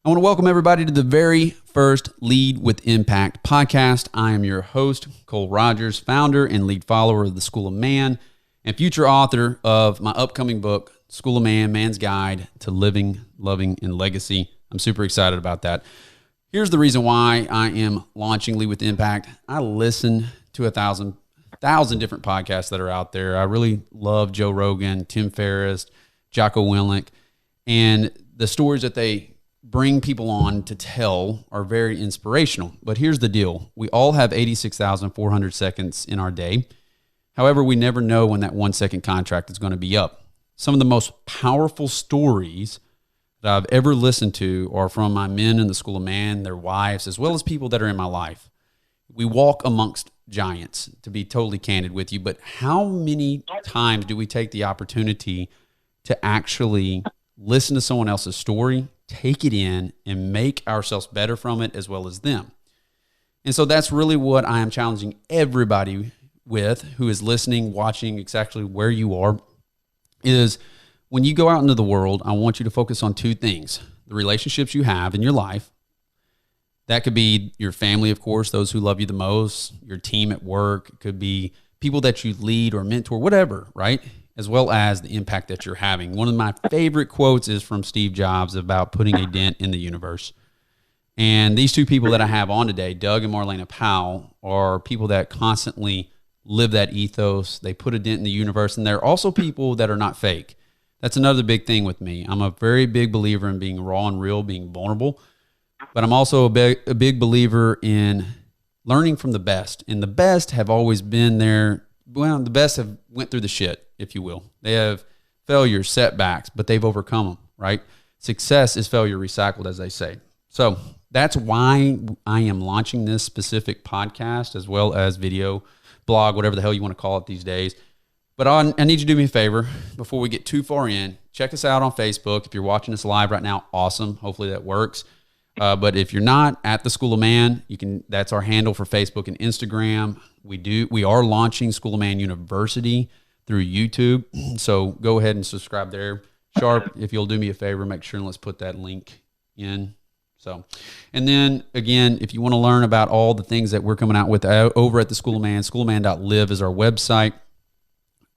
I want to welcome everybody to the very first Lead with Impact podcast. I am your host, Cole Rogers, founder and lead follower of the School of Man and future author of my upcoming book, School of Man, Man's Guide to Living, Loving, and Legacy. I'm super excited about that. Here's the reason why I am launching Lead with Impact. I listen to 1,000 different podcasts that are out there. I really love Joe Rogan, Tim Ferriss, Jocko Willink, and the stories that they bring people on to tell are very inspirational. But here's the deal. We all have 86,400 seconds in our day. However, we never know when that 1 second contract is going to be up. Some of the most powerful stories that I've ever listened to are from my men in the School of Man, their wives, as well as people that are in my life. We walk amongst giants, to be totally candid with you, but how many times do we take the opportunity to actually listen to someone else's story, take it in, and make ourselves better from it as well as them? And so that's really what I am challenging everybody with who is listening, watching, exactly where you are, is when you go out into the world, I want you to focus on two things: the relationships you have in your life. That could be your family, of course, those who love you the most, your team at work. It could be people that you lead or mentor, whatever, right? As well as the impact that you're having. One of my favorite quotes is from Steve Jobs about putting a dent in the universe. And these two people that I have on today, Doug and Marlene Powell, are people that constantly live that ethos. They put a dent in the universe, and they're also people that are not fake. That's another big thing with me. I'm a very big believer in being raw and real, being vulnerable. But I'm also a big believer in learning from the best. And the best have always been there. Well, the best have went through the shit, if you will. They have failures, setbacks, but they've overcome them, right? Success is failure recycled, as they say. So that's why I am launching this specific podcast as well as video, blog, whatever the hell you want to call it these days. But I need you to do me a favor before we get too far in. Check us out on Facebook. If you're watching us live right now, awesome. Hopefully that works. But if you're not, at the School of Man, that's our handle for Facebook and Instagram. We are launching School of Man University through YouTube. So go ahead and subscribe there. Sharp, if you'll do me a favor, make sure and let's put that link in. So, and then again, if you want to learn about all the things that we're coming out with over at the School of Man, schoolofman.live is our website.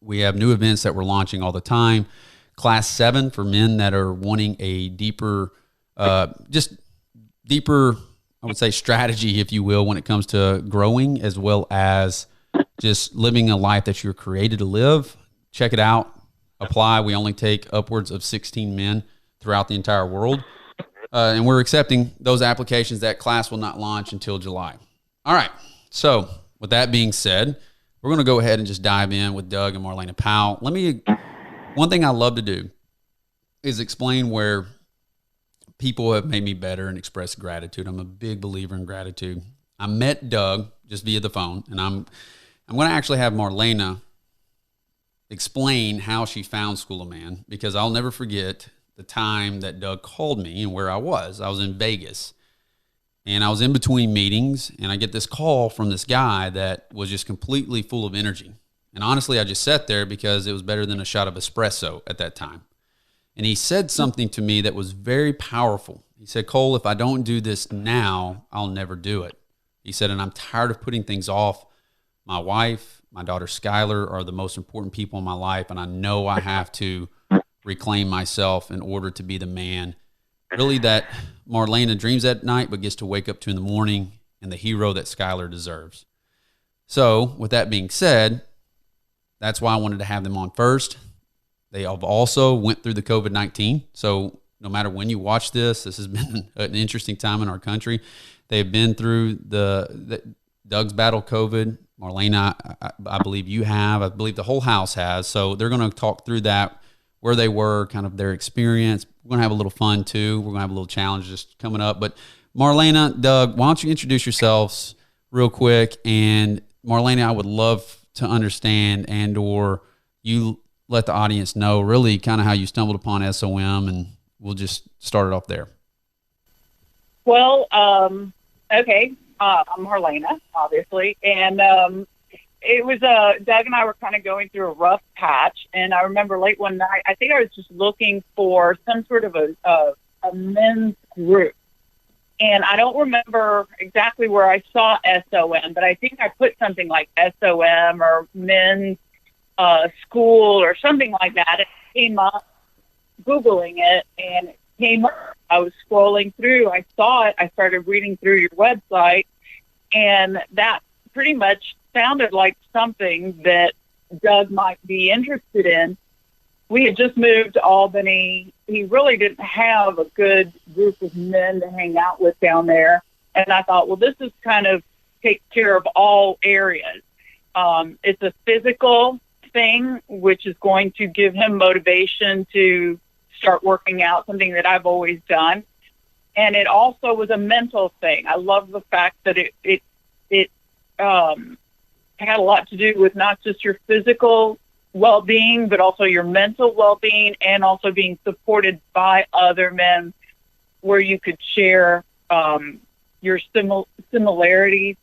We have new events that we're launching all the time. Class 7 for men that are wanting a deeper, I would say, strategy, if you will, when it comes to growing as well as just living a life that you're created to live. Check it out. Apply. We only take upwards of 16 men throughout the entire world. And we're accepting those applications. That class will not launch until July. All right. So with that being said, we're going to go ahead and just dive in with Doug and Marlene Powell. One thing I love to do is explain where people have made me better and express gratitude. I'm a big believer in gratitude. I met Doug just via the phone, and I'm going to actually have Marlene explain how she found School of Man, because I'll never forget the time that Doug called me and where I was. I was in Vegas, and I was in between meetings, and I get this call from this guy that was just completely full of energy. And honestly, I just sat there because it was better than a shot of espresso at that time. And he said something to me that was very powerful. He said, "Cole, if I don't do this now, I'll never do it." He said, "And I'm tired of putting things off. My wife, my daughter Skylar are the most important people in my life, and I know I have to reclaim myself in order to be the man really that Marlene dreams at night but gets to wake up to in the morning, and the hero that Skylar deserves." So with that being said, that's why I wanted to have them on first. They have also went through the COVID-19. So no matter when you watch this has been an interesting time in our country. They've been through the Doug's battled COVID. Marlene, I believe you have. I believe the whole house has. So they're going to talk through that, where they were, kind of their experience. We're going to have a little fun too. We're going to have a little challenge just coming up. But Marlene, Doug, why don't you introduce yourselves real quick? And Marlene, I would love to understand, and or you let the audience know really kind of how you stumbled upon SOM, and we'll just start it off there. Well, okay. I'm Marlene, obviously. And it was Doug and I were kind of going through a rough patch, and I remember late one night, I think I was just looking for some sort of a men's group. And I don't remember exactly where I saw SOM, but I think I put something like SOM or men's school or something like that. It came up, Googling it, and it came up. I was scrolling through. I saw it. I started reading through your website, and that pretty much sounded like something that Doug might be interested in. We had just moved to Albany. He really didn't have a good group of men to hang out with down there. And I thought, well, this is kind of take care of all areas. It's a physical thing, which is going to give him motivation to start working out, something that I've always done. And it also was a mental thing. I love the fact that it had a lot to do with not just your physical well-being, but also your mental well-being, and also being supported by other men where you could share your similarities.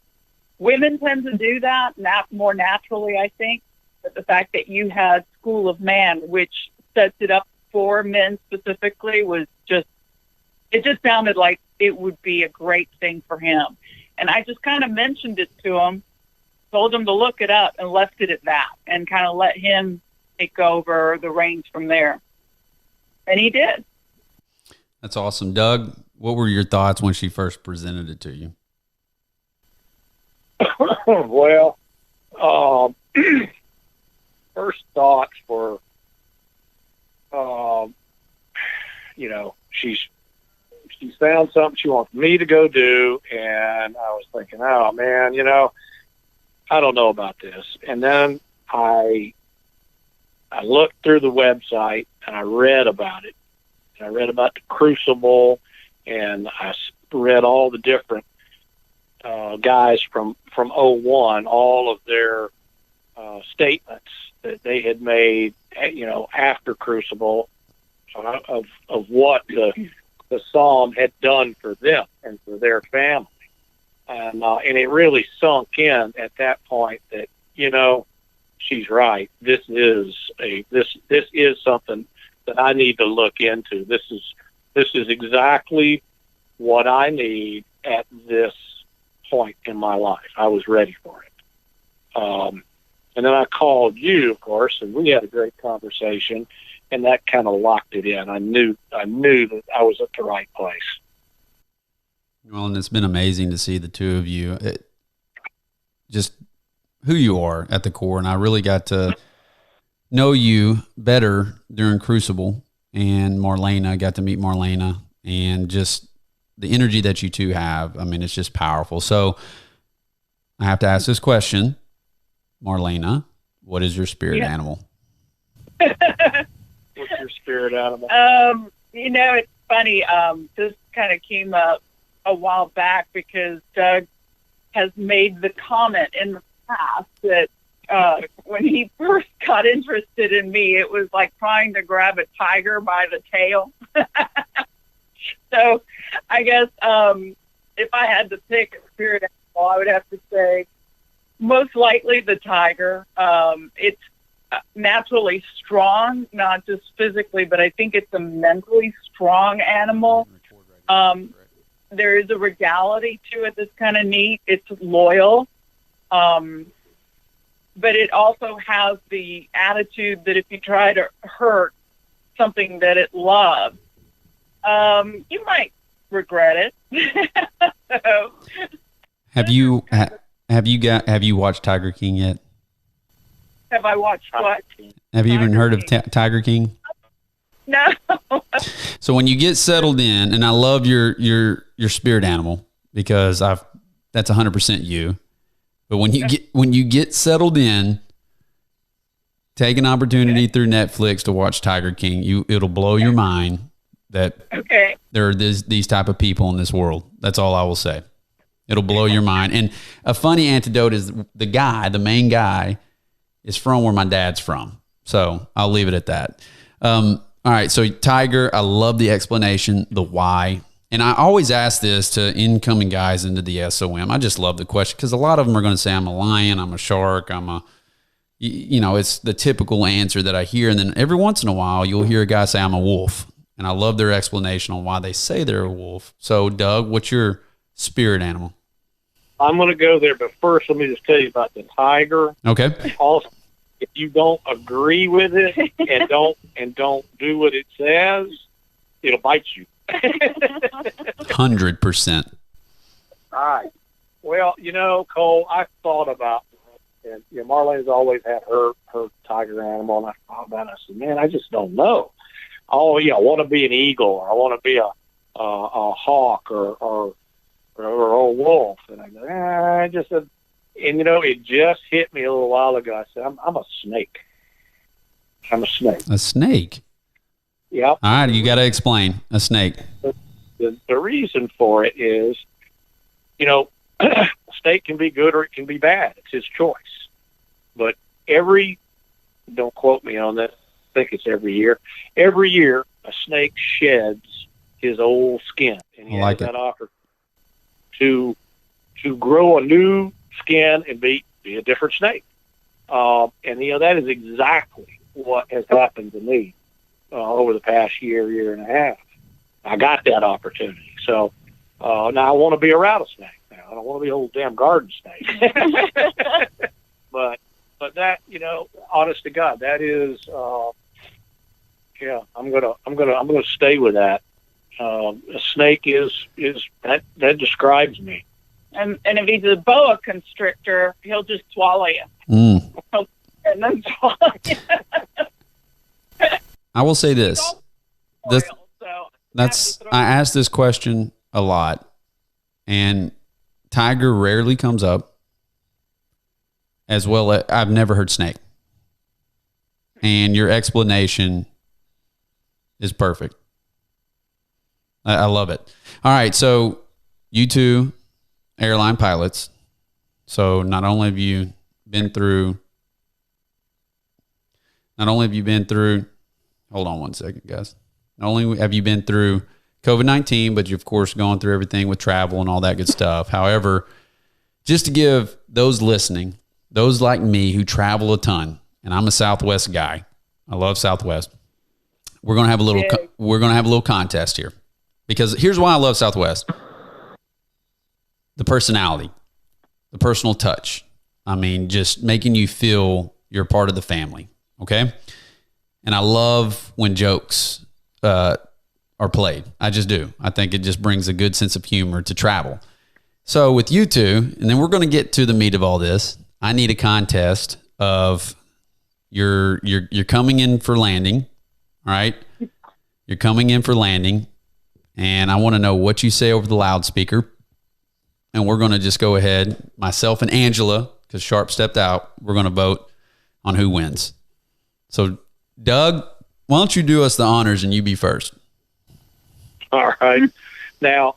Women tend to do that more naturally, I think. But the fact that you had School of Man, which sets it up for men specifically, it just sounded like it would be a great thing for him. And I just kind of mentioned it to him, told him to look it up, and left it at that, and kind of let him take over the reins from there. And he did. That's awesome. Doug, what were your thoughts when she first presented it to you? Well, first thoughts were, she found something she wants me to go do, and I was thinking, oh man, I don't know about this. And then I looked through the website and I read about it. And I read about the Crucible, and I read all the different guys from '01, all of their statements that they had made, after Crucible, of what the Psalm had done for them and for their family. And it really sunk in at that point that, she's right. This is something that I need to look into. This is exactly what I need at this point in my life. I was ready for it. And then I called you, of course, and we had a great conversation, and that kind of locked it in. I knew that I was at the right place. Well, and it's been amazing to see the two of you, just who you are at the core. And I really got to know you better during Crucible, and Marlena, got to meet Marlena, and just the energy that you two have. I mean, it's just powerful. So I have to ask this question, Marlena, what is your spirit animal? What's your spirit animal? It's funny. This kind of came up a while back because Doug has made the comment in the past that when he first got interested in me, it was like trying to grab a tiger by the tail. So I guess if I had to pick a spirit animal, I would have to say most likely the tiger. It's naturally strong, not just physically, but I think it's a mentally strong animal. There is a regality to it that's kind of neat. It's loyal. But it also has the attitude that if you try to hurt something that it loves, you might regret it. So, have you watched Tiger King yet? Have I watched what? Have you even heard of Tiger King? No. So when you get settled in, and I love your spirit animal because that's 100% you. But when you get settled in, take an opportunity through Netflix to watch Tiger King. It'll blow your mind that there are these type of people in this world. That's all I will say. It'll blow your mind. And a funny anecdote is the main guy is from where my dad's from. So I'll leave it at that. All right. So Tiger, I love the explanation, the why. And I always ask this to incoming guys into the SOM. I just love the question because a lot of them are going to say, I'm a lion, I'm a shark, it's the typical answer that I hear. And then every once in a while, you'll hear a guy say, I'm a wolf. And I love their explanation on why they say they're a wolf. So, Doug, what's your spirit animal? I'm going to go there, but first let me just tell you about the tiger. Okay. Also, if you don't agree with it and don't do what it says, it'll bite you. 100%. All right. Well, Cole, I thought about it, and Marlene's always had her tiger animal, and I thought about it. I said, man, I just don't know. Oh, yeah, I want to be an eagle, or I want to be a hawk, or a wolf. And I go, I just said, and it just hit me a little while ago. I said, I'm a snake. I'm a snake. A snake? Yeah. All right, you got to explain a snake. The reason for it is, a snake can be good or it can be bad. It's his choice. But don't quote me on that, I think it's every year. Every year, a snake sheds his old skin. And he has that offer to grow a new skin and be a different snake. And, that is exactly what has happened to me over the past year and a half. I got that opportunity. So now I want to be a rattlesnake. Now I don't want to be an old damn garden snake. but that, honest to God, that is, I'm gonna stay with that. A snake is that describes me. And if he's a boa constrictor, he'll just swallow you. And then swallow you. I will say this. I ask this question a lot, and tiger rarely comes up. As well, I've never heard snake, and your explanation is perfect. I love it. All right, so you two airline pilots. So not only have you been through. Hold on one second, guys. Not only have you been through COVID-19, but you've, of course, gone through everything with travel and all that good stuff. However, just to give those listening, those like me who travel a ton, and I'm a Southwest guy. I love Southwest. We're going to have a little contest here, because here's why I love Southwest. The personality, the personal touch. I mean, just making you feel you're part of the family. Okay. And I love when jokes are played. I just do. I think it just brings a good sense of humor to travel. So with you two, and then we're going to get to the meat of all this, I need a contest of you're coming in for landing. All right. You're coming in for landing, and I want to know what you say over the loudspeaker. And we're going to just go ahead, myself and Angela, because Sharp stepped out, we're going to vote on who wins. So, Doug, why don't you do us the honors and you be first? All right. Now,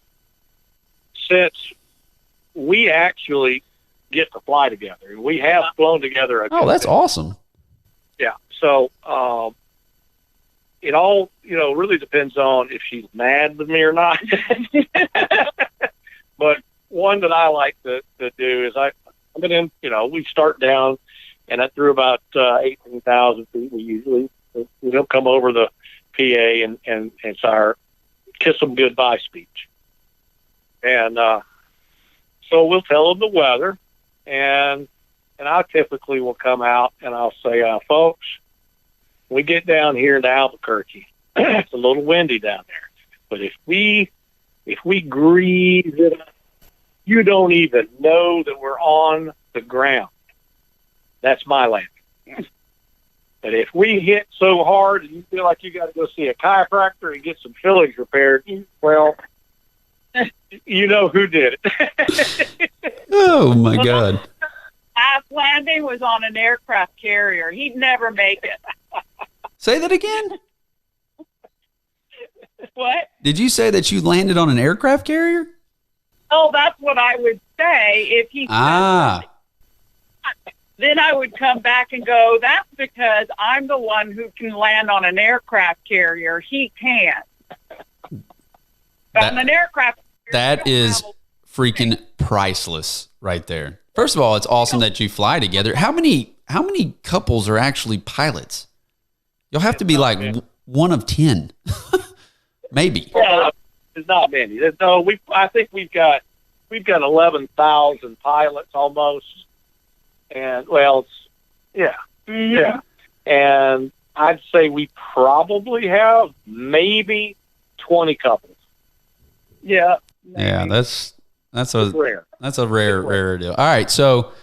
since we actually get to fly together, we have flown together. Oh, that's awesome. Yeah. So, it all, really depends on if she's mad with me or not. But one that I like to do is I'm going to, we start down, and I through about 18,000 feet. We don't come over the PA, and it's our kiss them goodbye speech. And so we'll tell them the weather, and I typically will come out and I'll say, folks, we get down here to Albuquerque. It's a little windy down there, but if we grease it up, you don't even know that we're on the ground. That's my landing. But if we hit so hard and you feel like you got to go see a chiropractor and get some fillings repaired, well, you know who did it. Oh, my God. Last landing was on an aircraft carrier. He'd never make it. Say that again? What? Did you say that you landed on an aircraft carrier? Oh, that's what I would say if he Then I would come back and go, that's because I'm the one who can land on an aircraft carrier. He can't. On an aircraft. That is freaking priceless right there. First of all, it's awesome that you fly together. How many couples are actually pilots? You'll have to be like one of 10, maybe. Yeah, it's not many. No, I think we've got 11,000 pilots almost, and yeah, and I'd say we probably have maybe 20 couples. Yeah, maybe. Yeah, that's a rare. That's a rare deal. All right, so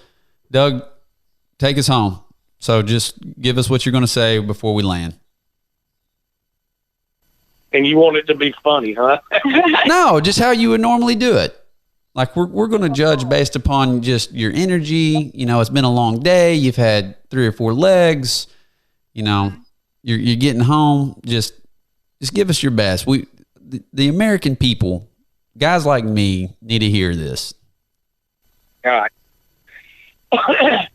Doug, take us home. So just give us what you're going to say before we land. And you want it to be funny, huh? No, just how you would normally do it. Like we're going to judge based upon just your energy. You know, it's been a long day. You've had 3 or 4 legs. You know, you're getting home. Just give us your best. The American people, guys like me, need to hear this. All right.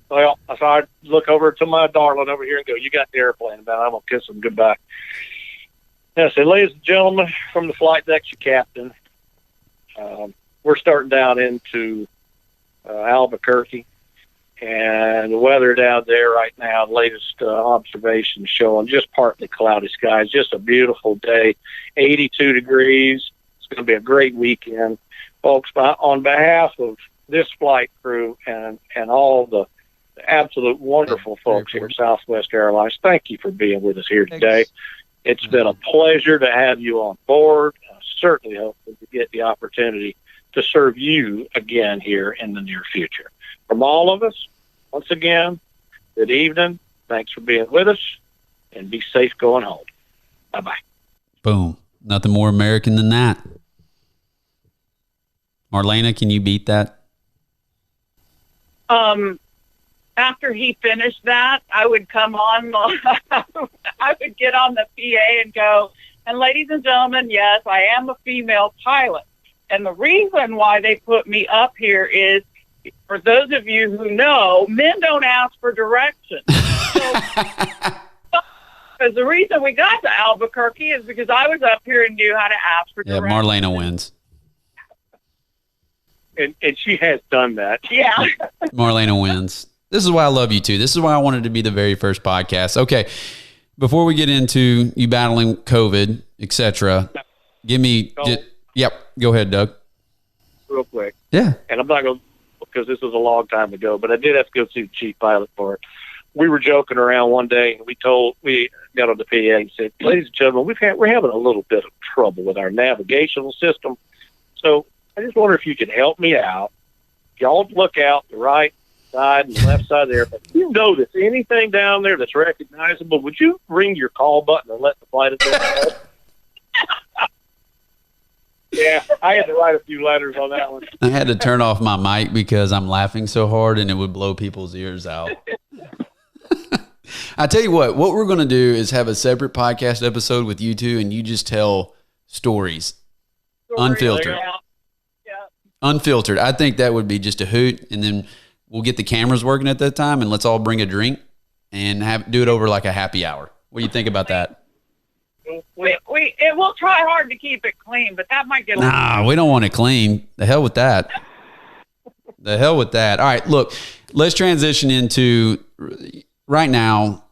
Well, so I look over to my darling over here and go, "You got the airplane about. I'm gonna kiss him goodbye." And I said, "Ladies and gentlemen, from the flight deck's your captain. We're starting down into Albuquerque, and the weather down there right now, the latest observations showing just partly cloudy skies, just a beautiful day, 82 degrees. It's going to be a great weekend. Folks, on behalf of this flight crew and all the absolute wonderful folks here at Southwest Airlines, thank you for being with us here today. It's been a pleasure to have you on board. I certainly hope that we get the opportunity to serve you again here in the near future. From all of us, once again, good evening. Thanks for being with us, and be safe going home. Bye-bye." Boom. Nothing more American than that. Marlena, can you beat that? After he finished that, I would come on, I would get on the PA and go, "And ladies and gentlemen, yes, I am a female pilot. And the reason why they put me up here is, for those of you who know, men don't ask for directions." Because the reason we got to Albuquerque is because I was up here and knew how to ask for directions. Yeah, Marlena wins. And she has done that. Yeah. Marlena wins. This is why I love you too. This is why I wanted to be the very first podcast. Okay, before we get into you battling COVID, etc., give me. Yep, go ahead, Doug. Real quick. Yeah. And I'm not going to, because this was a long time ago, but I did have to go see the chief pilot for it. We were joking around one day, and we got on the PA and said, "Ladies and gentlemen, we're having a little bit of trouble with our navigational system. So I just wonder if you could help me out. Y'all look out the right side and the left side there. But if you notice anything down there that's recognizable, would you ring your call button and let the flight attendant know?" Yeah, I had to write a few letters on that one. I had to turn off my mic because I'm laughing so hard and it would blow people's ears out. I tell you what we're going to do is have a separate podcast episode with you two, and you just tell stories. Unfiltered. Yeah. Unfiltered. I think that would be just a hoot. And then we'll get the cameras working at that time, and let's all bring a drink and do it over like a happy hour. What do you think about that? We'll try hard to keep it clean, but that might get... Nah, we don't want it clean. The hell with that. The hell with that. All right, look, let's transition into... Right now,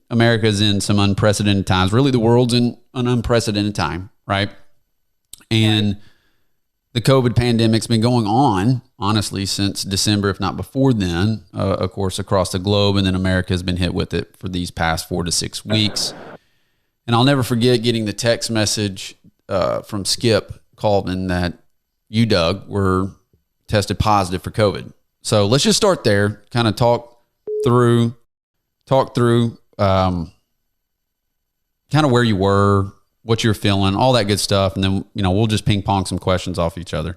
America's in some unprecedented times. Really, the world's in an unprecedented time, right? And the COVID pandemic's been going on, honestly, since December, if not before then, of course, across the globe. And then America has been hit with it for these past 4 to 6 weeks. And I'll never forget getting the text message from Skip Colvin that you, Doug, were tested positive for COVID. So let's just start there, kind of talk through kind of where you were, what you're feeling, all that good stuff. And then, we'll just ping pong some questions off each other.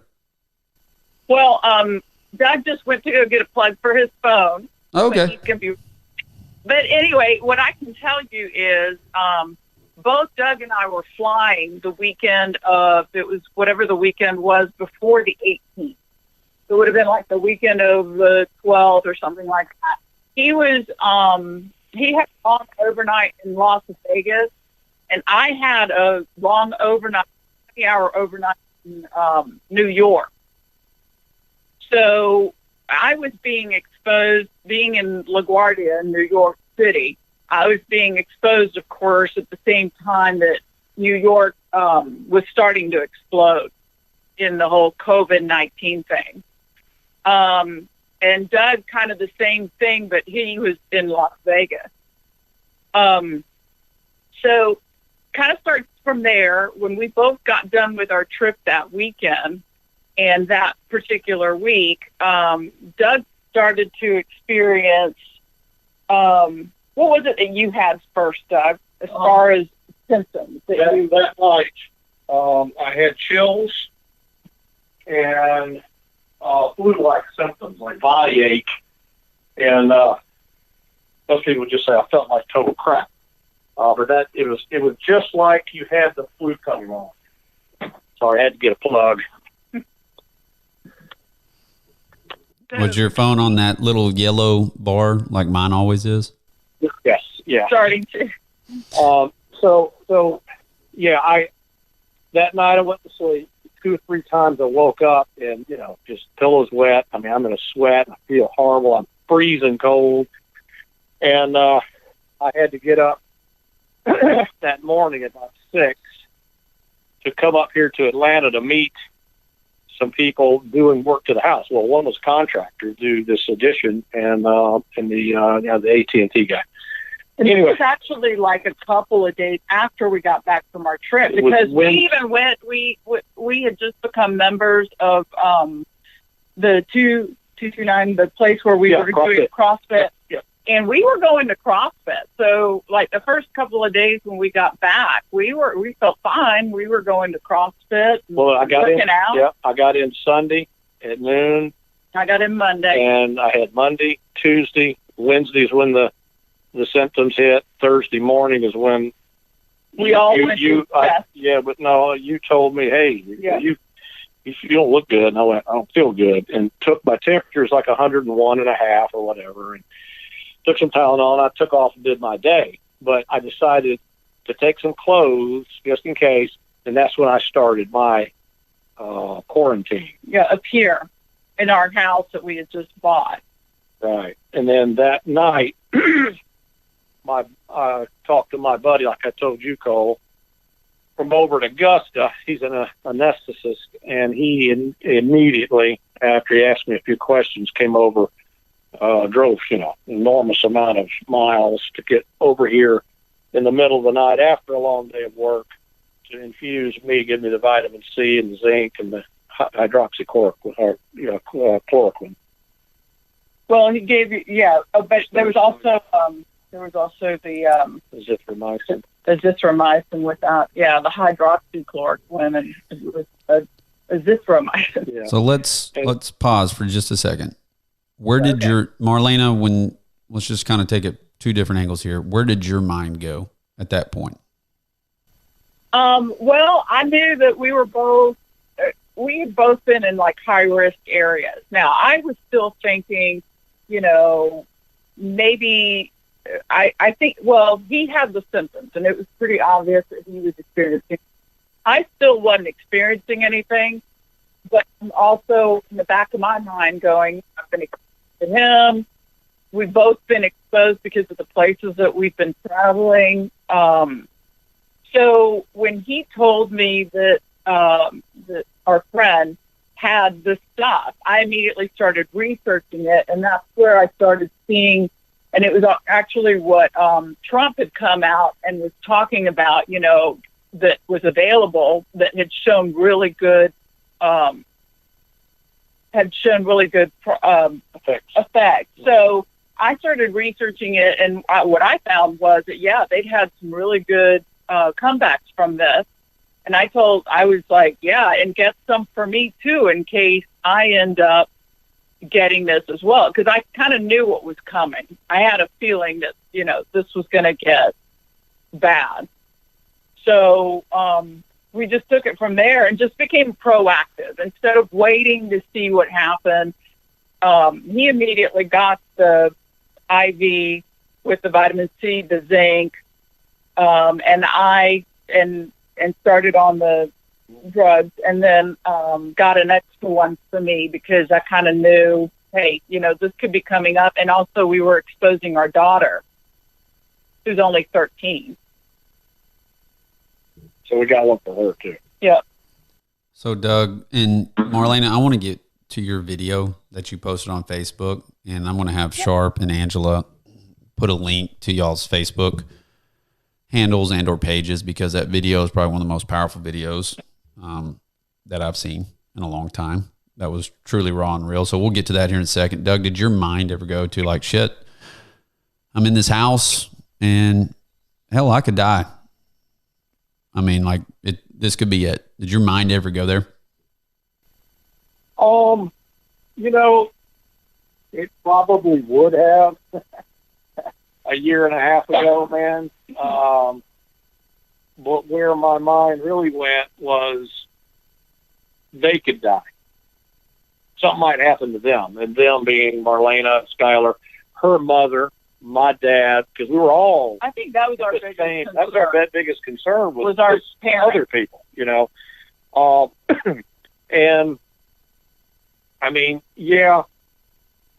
Well, Doug just went to go get a plug for his phone. Okay. But anyway, what I can tell you is both Doug and I were flying the weekend of, it was whatever the weekend was before the 18th. So it would have been like the weekend of the 12th or something like that. He had gone overnight in Las Vegas, and I had a long overnight, 20-hour overnight in New York. So I was being exposed, being in LaGuardia in New York City. I was being exposed, of course, at the same time that New York was starting to explode in the whole COVID-19 thing. And Doug, kind of the same thing, but he was in Las Vegas. So kind of starts from there. When we both got done with our trip that weekend and that particular week, Doug started to experience, what was it that you had first, Doug, as far as symptoms? That night, I had chills and flu-like symptoms, like body ache, and most people just say I felt like total crap. But that it was just like you had the flu coming on. Sorry, I had to get a plug. Was your phone on that little yellow bar like mine always is? Yes, yeah. Starting to. So yeah, that night I went to sleep. 2 or 3 times I woke up and, just pillows wet. I mean, I'm in a sweat. I feel horrible. I'm freezing cold. And I had to get up that morning at about 6 to come up here to Atlanta to meet some people doing work to the house. Well, one was a contractor, do this addition, and the AT&T guy. And anyway, this was actually like a couple of days after we got back from our trip, because we even went. We had just become members of the 229, the place where we were doing CrossFit. Yeah. And we were going to CrossFit. So like the first couple of days when we got back, we felt fine. We were going to CrossFit. Well, I got in. Out. Yeah, I got in Sunday at noon. I got in Monday. And I had Monday, Tuesday, Wednesday is when the symptoms hit. Thursday morning is when we all went to test. Yeah, but no, you told me, hey, you don't look good. And I went, I don't feel good. And took my temperature is like 101.5 or whatever. And took some Tylenol, and I took off and did my day. But I decided to take some clothes just in case, and that's when I started my quarantine. Yeah, up here in our house that we had just bought. Right. And then that night, I talked to my buddy, like I told you, Cole, from over at Augusta. He's an anesthetist, and he immediately, after he asked me a few questions, came over, drove, enormous amount of miles to get over here in the middle of the night after a long day of work to infuse me, give me the vitamin C and the zinc and the hydroxychloroquine, chloroquine. Well, he gave you, but there was also the azithromycin with that. Yeah, the hydroxychloroquine and with azithromycin. Yeah. So let's pause for just a second. Where did Marlena, let's just kind of take it 2 different angles here. Where did your mind go at that point? Well, I knew that we had both been in like high risk areas. Now I was still thinking, maybe I think, well, he had the symptoms and it was pretty obvious that he was experiencing. I still wasn't experiencing anything, but I'm also in the back of my mind going, I've been exposed to him. We've both been exposed because of the places that we've been traveling. So when he told me that our friend had this stuff, I immediately started researching it, and that's where I started seeing, and it was actually what Trump had come out and was talking about, that was available, that had shown really good effects. So I started researching it, and what I found was that, they'd had some really good comebacks from this. And I was like, and get some for me too, in case I end up getting this as well. Because I kind of knew what was coming. I had a feeling that, this was going to get bad. So we just took it from there and just became proactive. Instead of waiting to see what happened, he immediately got the IV with the vitamin C, the zinc, and started on the drugs, and then got an extra one for me because I kind of knew, hey, this could be coming up. And also we were exposing our daughter, who's only 13. So we got one for her too. Yeah. So Doug and Marlene, I want to get to your video that you posted on Facebook, and I'm going to have Sharp and Angela put a link to y'all's Facebook handles and or pages, because that video is probably one of the most powerful videos that I've seen in a long time. That was truly raw and real. So we'll get to that here in a second. Doug, did your mind ever go to like, shit, I'm in this house and hell, I could die? I mean, like this could be it. Did your mind ever go there? It probably would have a year and a half ago, man. But where my mind really went was they could die. Something might happen to them, and them being Marlena, Skylar, her mother, my dad, because we were all. I think that was our biggest concern. That was our biggest concern was our parents. Other people, and I mean, yeah.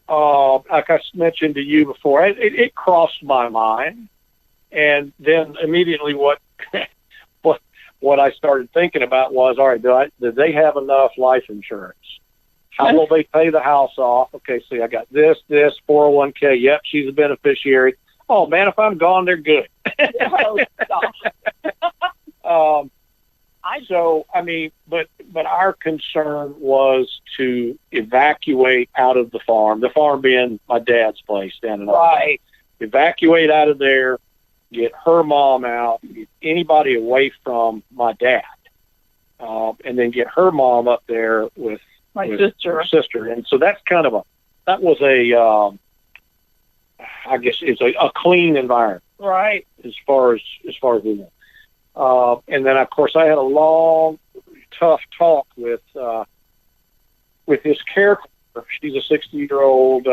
Like I mentioned to you before, it crossed my mind, and then immediately what I started thinking about was, all right, do they have enough life insurance? How will they pay the house off? Okay, see, I got this 401k. Yep, she's a beneficiary. Oh man, if I'm gone, they're good. So I mean, but our concern was to evacuate out of the farm being my dad's place down in right. Evacuate out of there, get her mom out, get anybody away from my dad, and then get her mom up there with her sister. And so that's kind of I guess it's a clean environment, right? As far as we know. And then of course I had a long, tough talk with his caregiver. She's a 60-year-old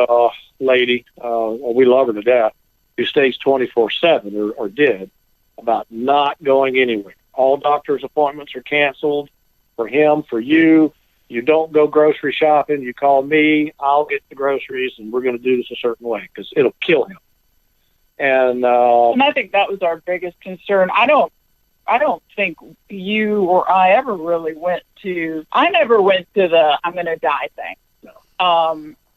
lady. We love her to death, who stays 24/7 or did, about not going anywhere. All doctor's appointments are canceled for him, for you. You don't go grocery shopping. You call me. I'll get the groceries, and we're going to do this a certain way because it'll kill him. And I think that was our biggest concern. I don't think you or I ever really I never went to the I'm going to die thing. No.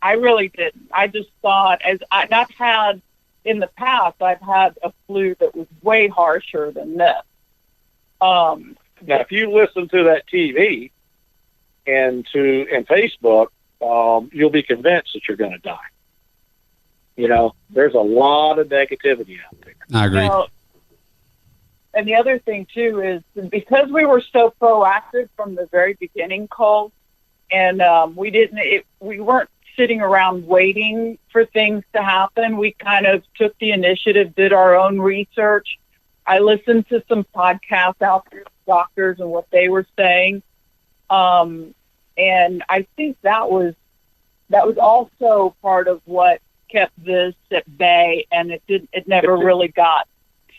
I really didn't. I just thought, I've had in the past, I've had a flu that was way harsher than this. Now, if you listen to that TV and Facebook, you'll be convinced that you're going to die. There's a lot of negativity out there. I agree. And the other thing too is because we were so proactive from the very beginning, Cole, and we weren't sitting around waiting for things to happen. We kind of took the initiative, did our own research. I listened to some podcasts out there, doctors and what they were saying. And I think that was also part of what kept this at bay, and it never really got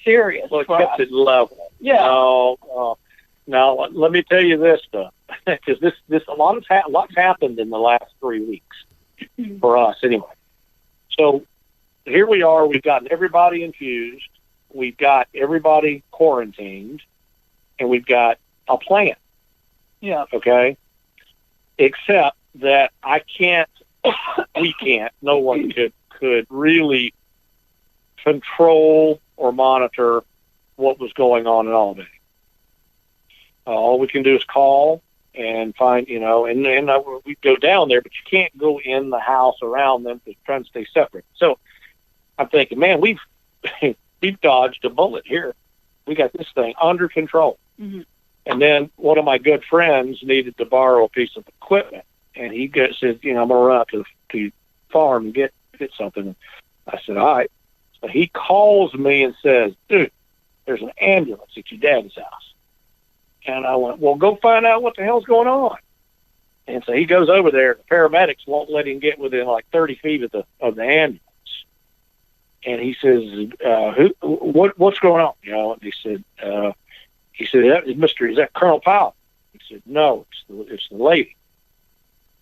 serious. Well, it kept it level. Yeah. Now let me tell you this stuff, because lots happened in the last 3 weeks for us anyway. So here we are. We've gotten everybody infused. We've got everybody quarantined, and we've got a plan. Yeah. Okay. Except that we can't. No one could really control or monitor what was going on in Albany. All we can do is call and find, and we go down there, but you can't go in the house around them to try and stay separate. So I'm thinking, man, we've dodged a bullet here. We got this thing under control. Mm-hmm. And then one of my good friends needed to borrow a piece of equipment, and he said, I'm going to run out to the farm and get something. I said, all right. So he calls me and says, dude, there's an ambulance at your dad's house. And I went, well, go find out what the hell's going on. And so he goes over there. The paramedics won't let him get within like 30 feet of the ambulance. And he says, what's going on? And he said, is that Colonel Powell? said, no, it's the lady.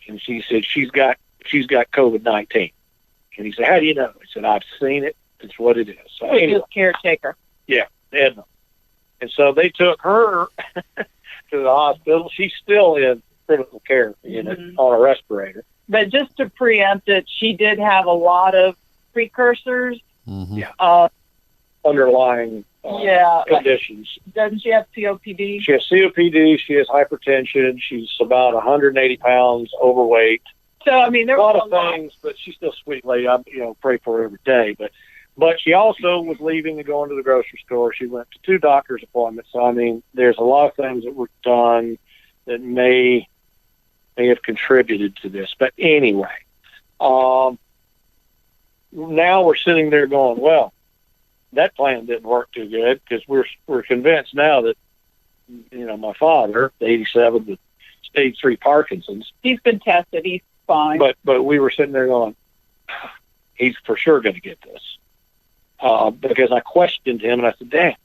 And she said, she's got COVID-19. And he said, how do you know? He said, I've seen it. It's what it is. So anyway, caretaker. Yeah, Edna. And so they took her to the hospital. She's still in critical care unit on a respirator. But just to preempt it, she did have a lot of precursors. Underlying conditions. Doesn't she have COPD? She has COPD. She has hypertension. She's about 180 pounds overweight. So, I mean, there a lot was of things, but she's still a sweet lady. I pray for her every day. But she also was leaving to go into the grocery store. She went to 2 doctor's appointments. So, I mean, there's a lot of things that were done that may have contributed to this. But anyway, now we're sitting there going, well, that plan didn't work too good, because we're convinced now that, my father, 87, with stage 3 Parkinson's. He's been tested. He's fine. But we were sitting there going, he's for sure going to get this. Because I questioned him, and I said, Dad,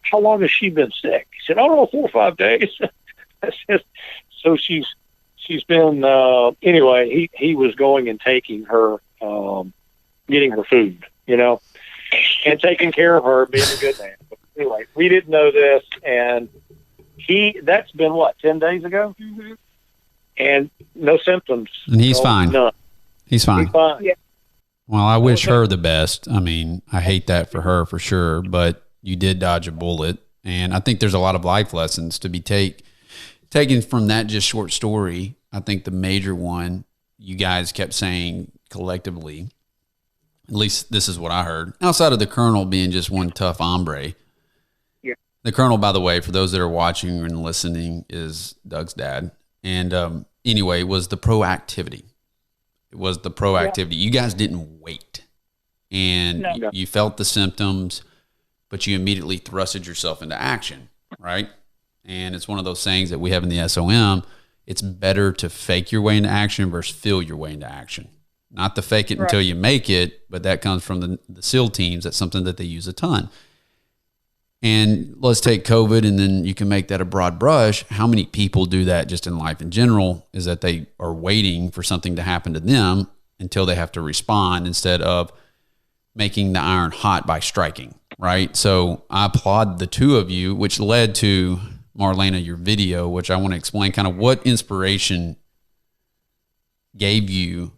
how long has she been sick? He said, I don't know, 4 or 5 days. I said, so she's been, anyway, he was going and taking her, getting her food, and taking care of her, being a good man. But anyway, we didn't know this, and that's been, 10 days ago? Mm-hmm. And no symptoms. And he's fine. None. He's fine. He's fine. Yeah. Well, I wish her the best. I mean, I hate that for her for sure, but you did dodge a bullet. And I think there's a lot of life lessons to be taken from that just short story. I think the major one you guys kept saying collectively, at least this is what I heard, outside of the Colonel being just one tough hombre. Yeah. The Colonel, by the way, for those that are watching and listening, is Doug's dad. And anyway, it was the proactivity. It was the proactivity. You guys didn't wait. And you felt the symptoms, but you immediately thrusted yourself into action, right? And it's one of those sayings that we have in the SOM. It's better to fake your way into action versus feel your way into action. Not to fake it until you make it, but that comes from the SEAL teams. That's something that they use a ton. And let's take COVID, and then you can make that a broad brush. How many people do that just in life in general, is that they are waiting for something to happen to them until they have to respond, instead of making the iron hot by striking, right? So I applaud the two of you, which led to, Marlena, your video, which I want to explain kind of what inspiration gave you,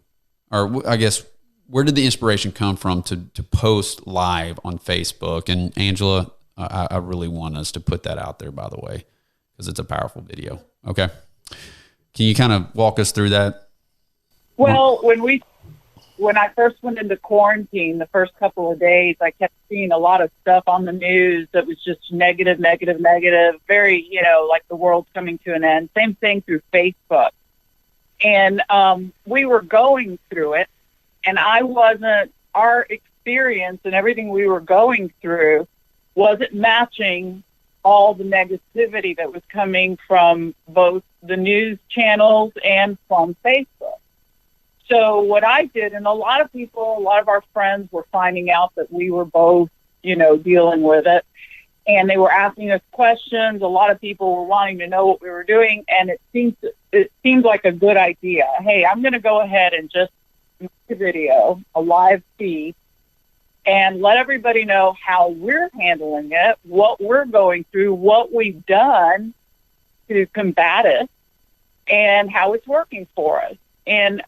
or I guess, where did the inspiration come from to post live on Facebook? And Angela, I really want us to put that out there, by the way, because it's a powerful video. Okay. Can you kind of walk us through that? Well, when I first went into quarantine, the first couple of days, I kept seeing a lot of stuff on the news that was just negative, very, like the world's coming to an end. Same thing through Facebook. And we were going through it, and our experience and everything we were going through wasn't matching all the negativity that was coming from both the news channels and from Facebook. So what I did, and a lot of our friends were finding out that we were both, dealing with it, and they were asking us questions. A lot of people were wanting to know what we were doing, and it seemed like a good idea. Hey, I'm going to go ahead and just make a video, a live feed, and let everybody know how we're handling it, what we're going through, what we've done to combat it, and how it's working for us. And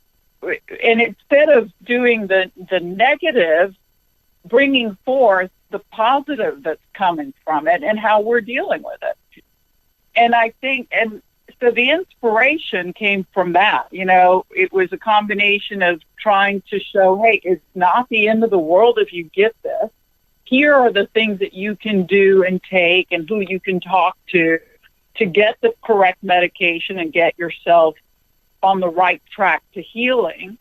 instead of doing the negative, bringing forth the positive that's coming from it and how we're dealing with it. And I think, and so the inspiration came from that. It was a combination of trying to show, hey, it's not the end of the world if you get this. Here are the things that you can do and take, and who you can talk to get the correct medication and get yourself on the right track to healing.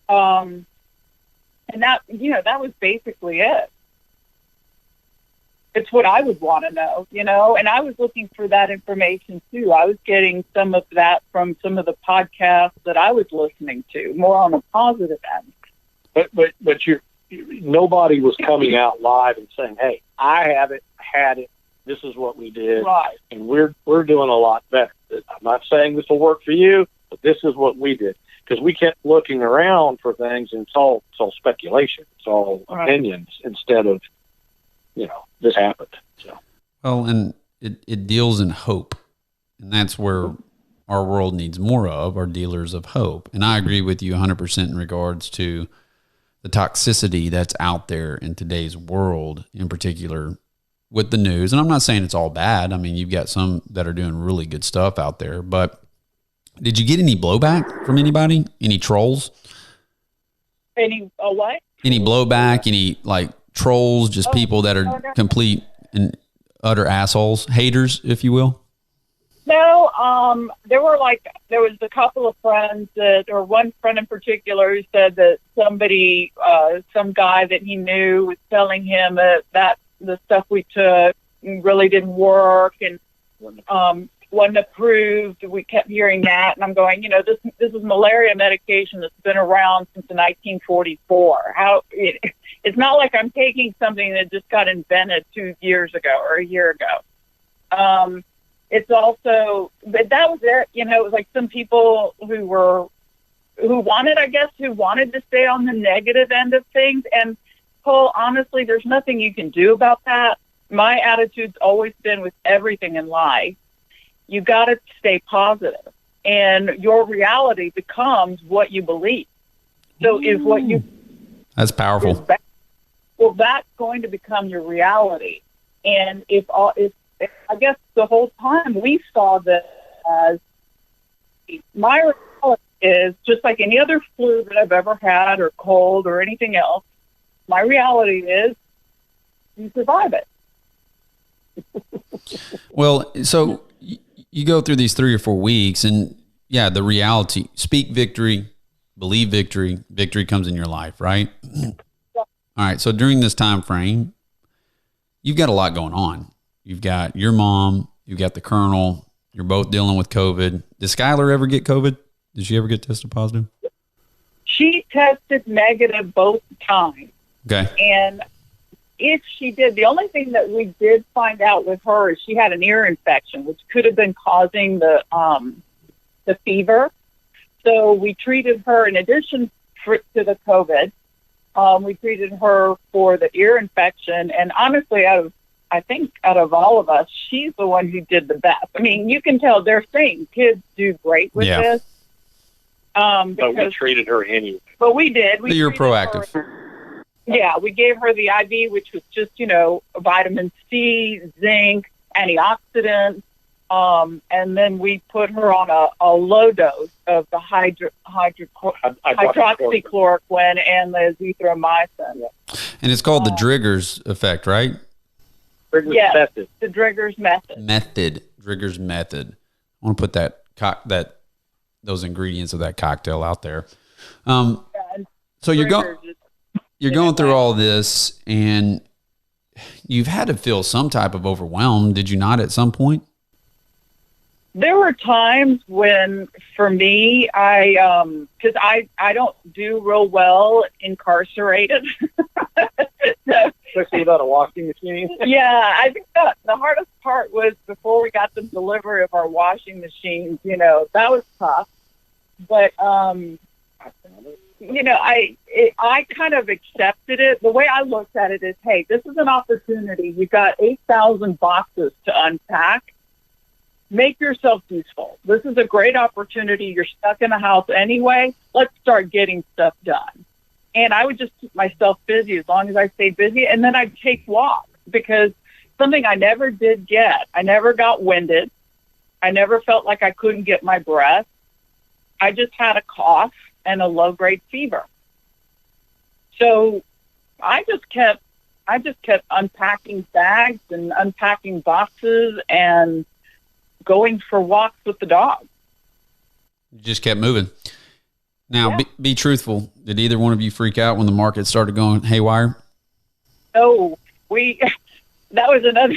And that was basically it. It's what I would want to know, and I was looking for that information too. I was getting some of that from some of the podcasts that I was listening to, more on a positive end. But nobody was coming out live and saying, hey, I have it, had it, This is what we did, Right. and we're doing a lot better. I'm not saying this will work for you, but this is what we did, because we kept looking around for things, and it's all speculation, it's all opinions instead of, this happened. So, Well, and it deals in hope, and that's where our world needs more of, are dealers of hope. And I agree with you 100% in regards to the toxicity that's out there in today's world, in particular with the news. And I'm not saying it's all bad. I mean, you've got some that are doing really good stuff out there, but did you get any blowback from anybody? Any trolls? Any what? Any blowback? Any like trolls? Just people that are complete and utter assholes, haters, if you will? No, there was a couple of friends or one friend in particular who said that somebody, some guy that he knew was telling him that the stuff we took really didn't work and wasn't approved. We kept hearing that, and I'm going, this is malaria medication that's been around since the 1944. It's not like I'm taking something that just got invented 2 years ago or a year ago. It's also, but that was it. It was like some people who wanted to stay on the negative end of things. And Cole, honestly, there's nothing you can do about that. My attitude's always been with everything in life, you got to stay positive, and your reality becomes what you believe. So if what you, that's powerful. That's going to become your reality. And if I guess the whole time we saw this as, my reality is just like any other flu that I've ever had, or cold or anything else. My reality is you survive it. Well, so you go through these 3 or 4 weeks, and the reality, speak victory, believe victory, victory comes in your life, right? Yeah. All right. So during this time frame, you've got a lot going on. You've got your mom, you've got the colonel, you're both dealing with COVID. Did Skylar ever get COVID? Did she ever get tested positive? She tested negative both times. Okay. And if she did, the only thing that we did find out with her is she had an ear infection, which could have been causing the fever. So we treated her in addition to the COVID. We treated her for the ear infection, and honestly, out of all of us, she's the one who did the best. I mean, you can tell they're saying kids do great with this. But we treated her anyway. But we did. You're proactive. Yeah, we gave her the IV, which was just, vitamin C, zinc, antioxidants, and then we put her on a low dose of the hydroxychloroquine and the azithromycin. Yeah. And it's called the Driggers effect, right? Yes, method. The Driggers method. Driggers method. I want to put those ingredients of that cocktail out there. So you're going through all this, and you've had to feel some type of overwhelm. Did you not at some point? There were times when, for me, because I don't do real well incarcerated. Especially without a washing machine. Yeah, I think the hardest part was before we got the delivery of our washing machines. That was tough. But I kind of accepted it. The way I looked at it is, hey, this is an opportunity. You've got 8,000 boxes to unpack. Make yourself useful. This is a great opportunity. You're stuck in the house anyway. Let's start getting stuff done. And I would just keep myself busy as long as I stayed busy. And then I'd take walks, because something I never did get. I never got winded. I never felt like I couldn't get my breath. I just had a cough and a low-grade fever. So I just kept unpacking bags and unpacking boxes and going for walks with the dog. You just kept moving. Now, be truthful. Did either one of you freak out when the market started going haywire? No, that was another.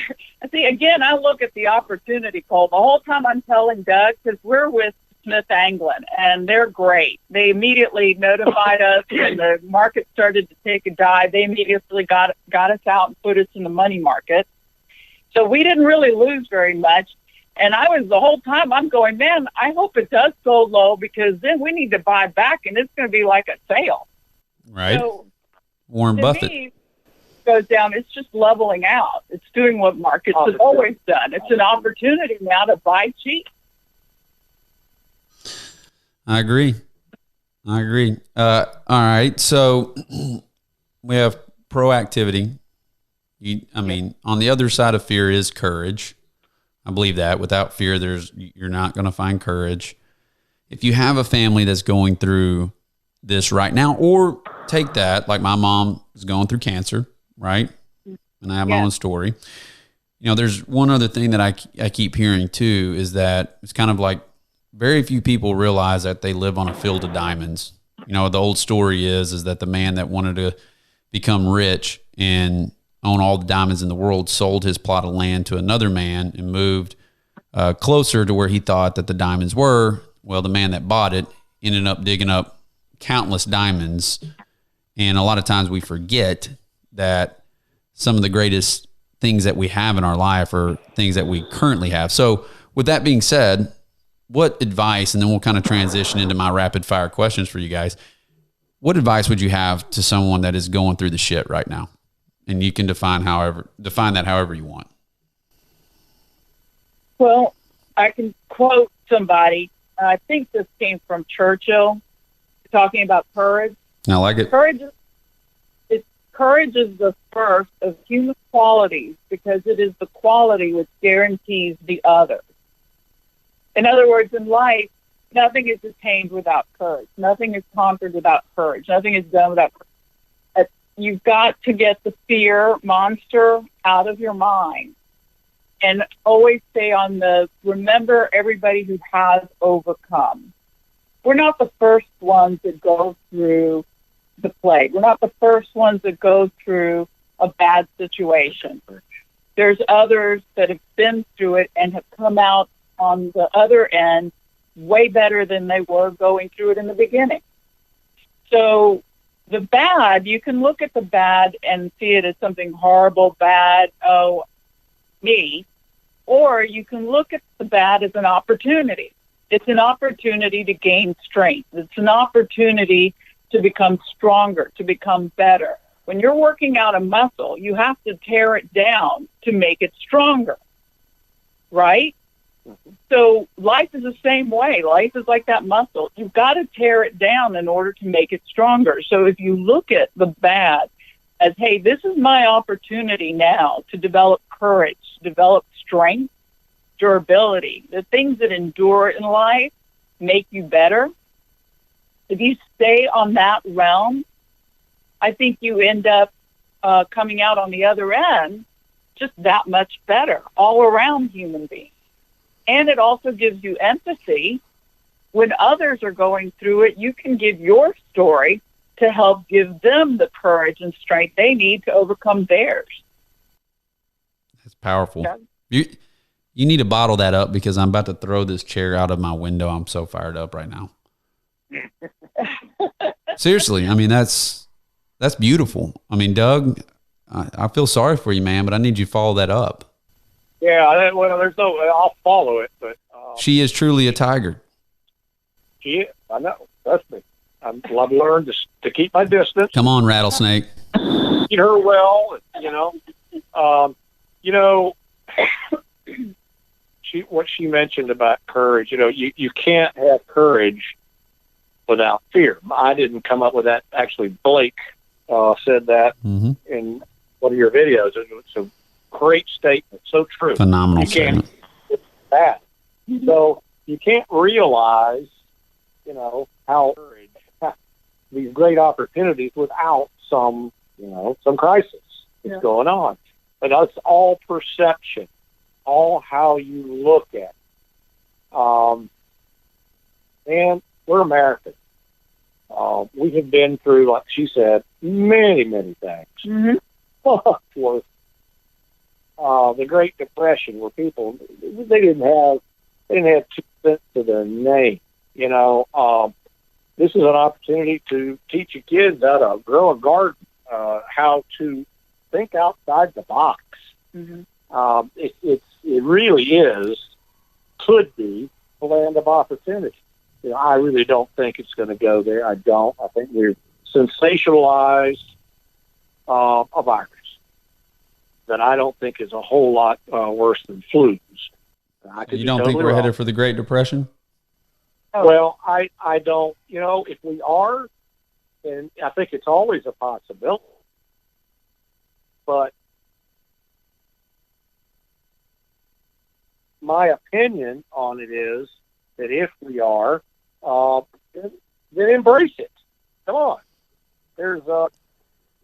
See, again, I look at the opportunity, Cole. The whole time I'm telling Doug, because we're with Smith Anglin, and they're great. They immediately notified us when the market started to take a dive. They immediately got us out and put us in the money market. So we didn't really lose very much. And the whole time I'm going, man, I hope it does go low, because then we need to buy back and it's going to be like a sale. Right. So Warren to Buffett. me, goes down, it's just leveling out. It's doing what markets have always done. It's an opportunity now to buy cheap. I agree. All right. So we have proactivity. On the other side of fear is courage. I believe that without fear, you're not going to find courage. If you have a family that's going through this right now, or take that, like my mom is going through cancer, right? And I have my own story. There's one other thing that I keep hearing too, is that it's kind of like very few people realize that they live on a field of diamonds. The old story is that the man that wanted to become rich and own all the diamonds in the world sold his plot of land to another man and moved closer to where he thought that the diamonds were. Well, the man that bought it ended up digging up countless diamonds. And a lot of times we forget that some of the greatest things that we have in our life are things that we currently have. So with that being said, what advice, and then we'll kind of transition into my rapid fire questions for you guys. What advice would you have to someone that is going through the shit right now? And you can define that however you want. Well, I can quote somebody. I think this came from Churchill, talking about courage. I like it. Courage is the first of human qualities, because it is the quality which guarantees the other. In other words, in life, nothing is attained without courage. Nothing is conquered without courage. Nothing is done without courage. You've got to get the fear monster out of your mind, and always stay on remember everybody who has overcome. We're not the first ones that go through the plague. We're not the first ones that go through a bad situation. There's others that have been through it and have come out on the other end way better than they were going through it in the beginning. So the bad, you can look at the bad and see it as something horrible, bad, oh, me. Or you can look at the bad as an opportunity. It's an opportunity to gain strength. It's an opportunity to become stronger, to become better. When you're working out a muscle, you have to tear it down to make it stronger, right? So life is the same way. Life is like that muscle. You've got to tear it down in order to make it stronger. So if you look at the bad as, hey, this is my opportunity now to develop courage, to develop strength, durability, the things that endure in life make you better. If you stay on that realm, I think you end up coming out on the other end just that much better, all around human being. And it also gives you empathy. When others are going through it, you can give your story to help give them the courage and strength they need to overcome theirs. That's powerful. Yeah. You need to bottle that up, because I'm about to throw this chair out of my window. I'm so fired up right now. Seriously, that's beautiful. Doug, I feel sorry for you, man, but I need you to follow that up. Yeah, well, I'll follow it, but she is truly a tiger. She is. I know. Trust me. I've learned to keep my distance. Come on, rattlesnake. Treat her well, what she mentioned about courage. You can't have courage without fear. I didn't come up with that. Actually, Blake said that in one of your videos. It's a great statement. So true. Phenomenal statement. That. So you can't realize, how courage, these great opportunities without some crisis that's going on. But that's all perception, all how you look at it. And we're Americans. We have been through, like she said, many, many things. For the Great Depression, where people they didn't have 2 cents to their name. This is an opportunity to teach your kids how to grow a garden, how to think outside the box. It really could be the land of opportunity. I really don't think it's going to go there. I don't. I think we're sensationalized a virus that I don't think is a whole lot worse than flus. You don't think we're headed for the Great Depression? Well, I don't. If we are, and I think it's always a possibility, but my opinion on it is that if we are, then embrace it. Come on. There's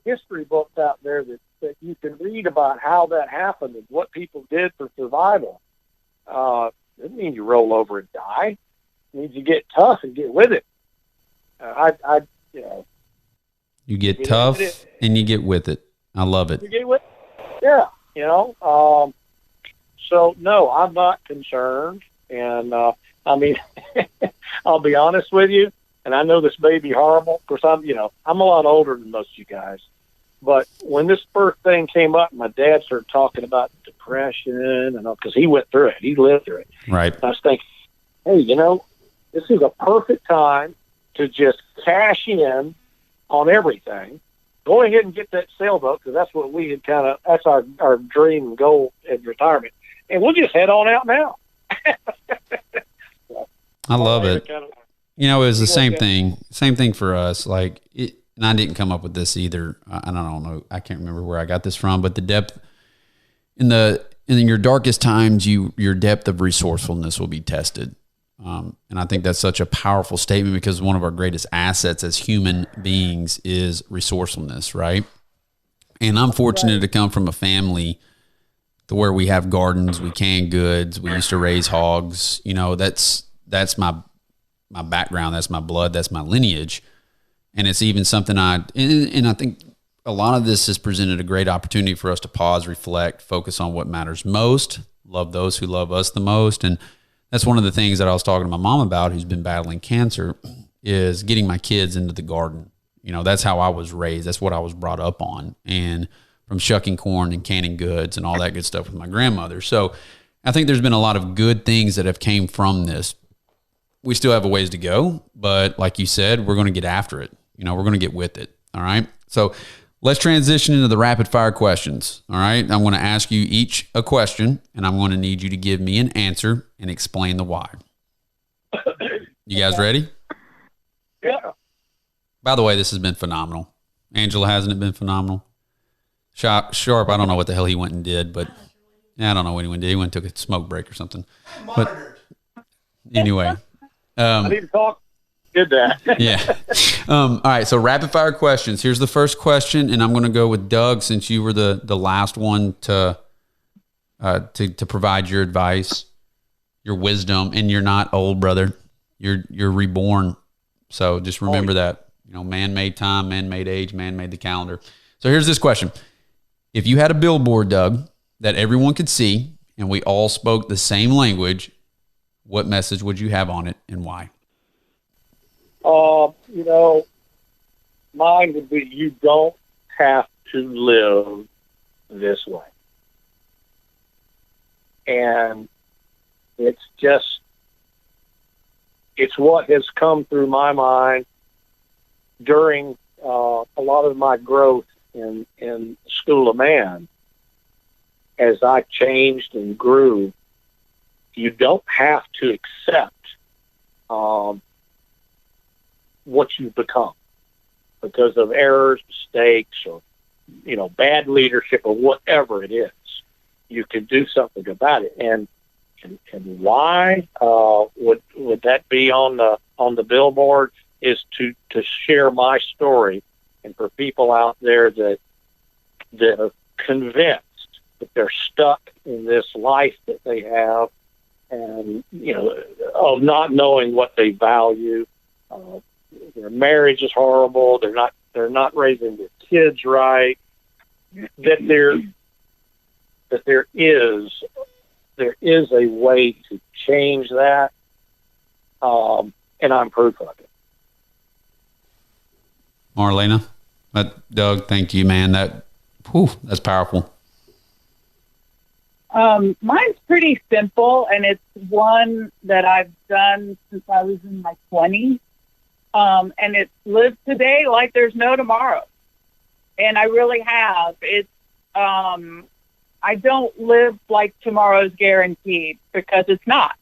history books out there that you can read about how that happened and what people did for survival. Doesn't mean you roll over and die. It means you get tough and get with it. You get tough and you get with it. I love it. You get with it. Yeah. So no, I'm not concerned. And I mean, I'll be honest with you. And I know this may be horrible. Of course, I'm a lot older than most of you guys. But when this first thing came up, my dad started talking about depression, and because he went through it, he lived through it. Right. I was thinking, hey, this is a perfect time to just cash in on everything. Go ahead and get that sailboat, because that's what we had that's our dream and goal in retirement. And we'll just head on out now. I love it. It was the same thing for us. Like and I didn't come up with this either. I don't know. I can't remember where I got this from, but the depth in your darkest times, your depth of resourcefulness will be tested. And I think that's such a powerful statement, because one of our greatest assets as human beings is resourcefulness, right? And I'm fortunate to come from a family to where we have gardens, we can goods, we used to raise hogs. That's my background, that's my blood, that's my lineage. And it's even something and I think a lot of this has presented a great opportunity for us to pause, reflect, focus on what matters most, love those who love us the most. And that's one of the things that I was talking to my mom about, who's been battling cancer, is getting my kids into the garden. That's how I was raised. That's what I was brought up on. And from shucking corn and canning goods and all that good stuff with my grandmother. So I think there's been a lot of good things that have came from this. We still have a ways to go, but like you said, we're going to get after it. We're going to get with it. All right. So let's transition into the rapid fire questions. All right. I'm going to ask you each a question, and I'm going to need you to give me an answer and explain the why. You guys ready? Yeah. By the way, this has been phenomenal. Angela, hasn't it been phenomenal? Sharp, I don't know what the hell he went and did, but I don't know what he went and did. He went and took a smoke break or something. But anyway. I need to talk. Did that. Yeah. All right. So rapid fire questions. Here's the first question, and I'm going to go with Doug, since you were the last one to provide your advice, your wisdom, and you're not old, brother. You're reborn. So just remember that. Man made time, man made age, man made the calendar. So here's this question: if you had a billboard, Doug, that everyone could see, and we all spoke the same language, what message would you have on it, and why? Mine would be, you don't have to live this way. And it's what has come through my mind during a lot of my growth in School of Man. As I changed and grew, you don't have to accept what you've become because of errors, mistakes, or bad leadership, or whatever it is. You can do something about it. And why would that be on the billboard? Is to share my story, and for people out there that are convinced that they're stuck in this life that they have, and of not knowing what they value. Their marriage is horrible. They're not raising their kids right. That there is a way to change that, and I'm proof of it. Marlena, Doug, thank you, man. That's powerful. Mine's pretty simple, and it's one that I've done since I was in my 20s. And it's live today like there's no tomorrow. And I really have. It's, I don't live like tomorrow's guaranteed, because it's not.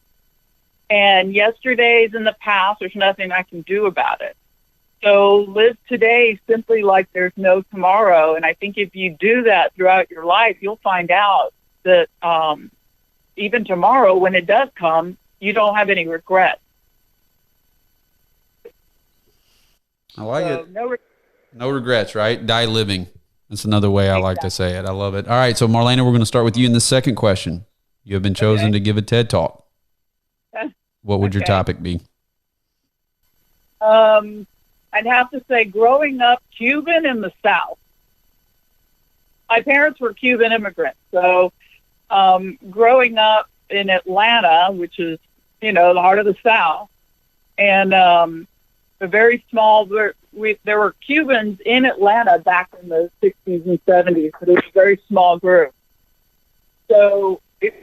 And yesterday's in the past. There's nothing I can do about it. So live today simply like there's no tomorrow. And I think if you do that throughout your life, you'll find out that even tomorrow, when it does come, you don't have any regrets. I like it. No regrets, right? Die living. That's another way I like to say it. I love it. All right, so Marlena, we're going to start with you in the second question. You have been chosen to give a TED Talk. What would your topic be? I'd have to say growing up Cuban in the South. My parents were Cuban immigrants, so growing up in Atlanta, which is, the heart of the South, and a very small, there were Cubans in Atlanta back in the 60s and 70s, but it was a very small group. So it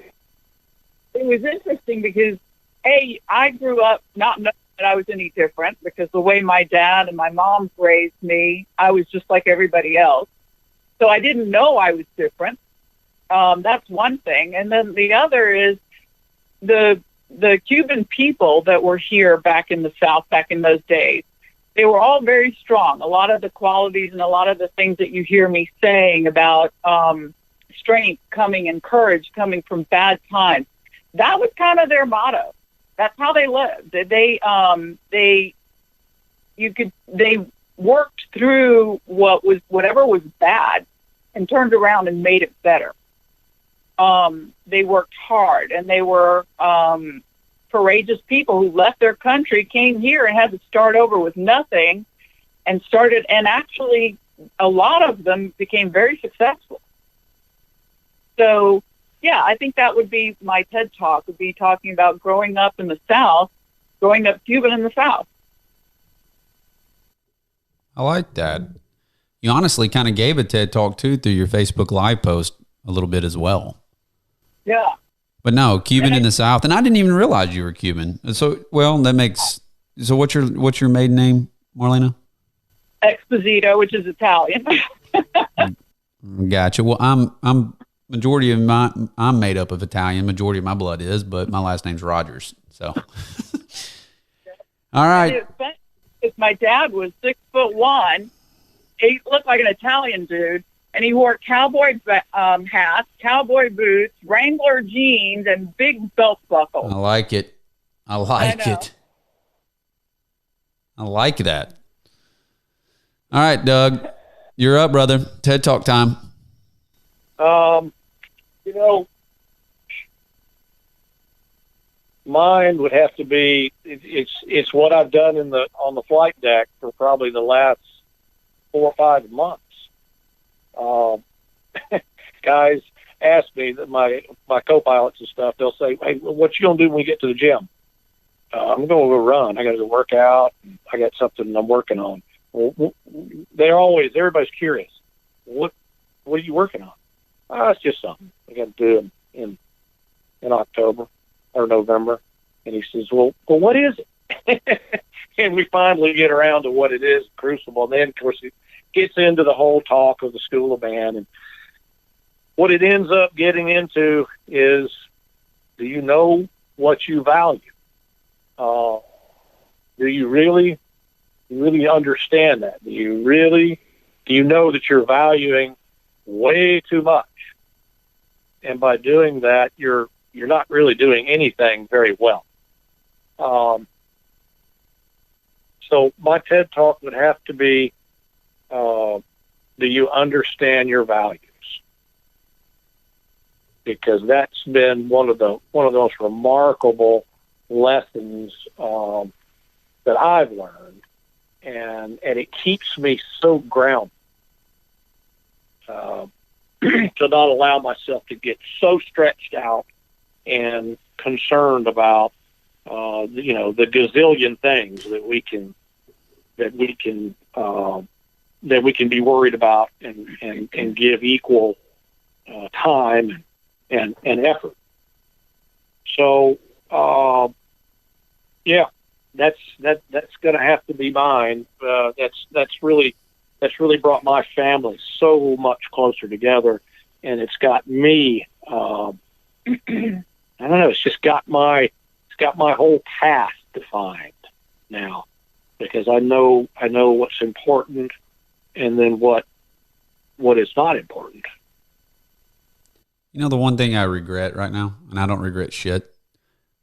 was interesting because, I grew up not knowing that I was any different, because the way my dad and my mom raised me, I was just like everybody else. So I didn't know I was different. That's one thing. And then the other is the Cuban people that were here back in the South, back in those days, they were all very strong. A lot of the qualities and a lot of the things that you hear me saying about strength coming and courage coming from bad times, that was kind of their motto. That's how they lived. They worked through whatever was bad and turned around and made it better. They worked hard, and they were courageous people who left their country, came here, and had to start over with nothing, and actually a lot of them became very successful. So, yeah, I think that would be my TED Talk, would be talking about growing up in the South, growing up Cuban in the South. I like that. You honestly kind of gave a TED Talk, too, through your Facebook Live post a little bit as well. Yeah. But no, Cuban in the South. And I didn't even realize you were Cuban. So, so what's your maiden name, Marlena? Exposito, which is Italian. Gotcha. Well, I'm made up of Italian. Majority of my blood is, but my last name's Rogers. So, all right. My dad was 6'1". He looked like an Italian dude, and he wore cowboy hats, cowboy boots, Wrangler jeans, and big belt buckles. I like it. I like that. All right, Doug, you're up, brother. TED Talk time. Mine would have to be, it's what I've done on the flight deck for probably the last 4 or 5 months. Guys ask me, that my co-pilots and stuff, they'll say, "Hey, what you gonna do when we get to the gym?" I'm gonna go run. I got to go work out. I got something I'm working on. Well, everybody's curious. What are you working on? It's just something I got to do in October or November. And he says, well, what is it? And we finally get around to what it is, Crucible. And then, of course, it gets into the whole talk of the School of Man. And what it ends up getting into is, do you know what you value? Do you really understand that? Do you know that you're valuing way too much? And by doing that, you're not really doing anything very well. So my TED Talk would have to be, do you understand your values? Because that's been one of the most remarkable lessons that I've learned, and it keeps me so grounded to not allow myself to get so stretched out and concerned about the gazillion things that we can be worried about and give equal time and effort. So, yeah, that's going to have to be mine. That's really brought my family so much closer together, and it's got me. I don't know. It's just got my whole path defined now, because I know what's important, and then what is not important. You know, the one thing I regret right now, and I don't regret shit,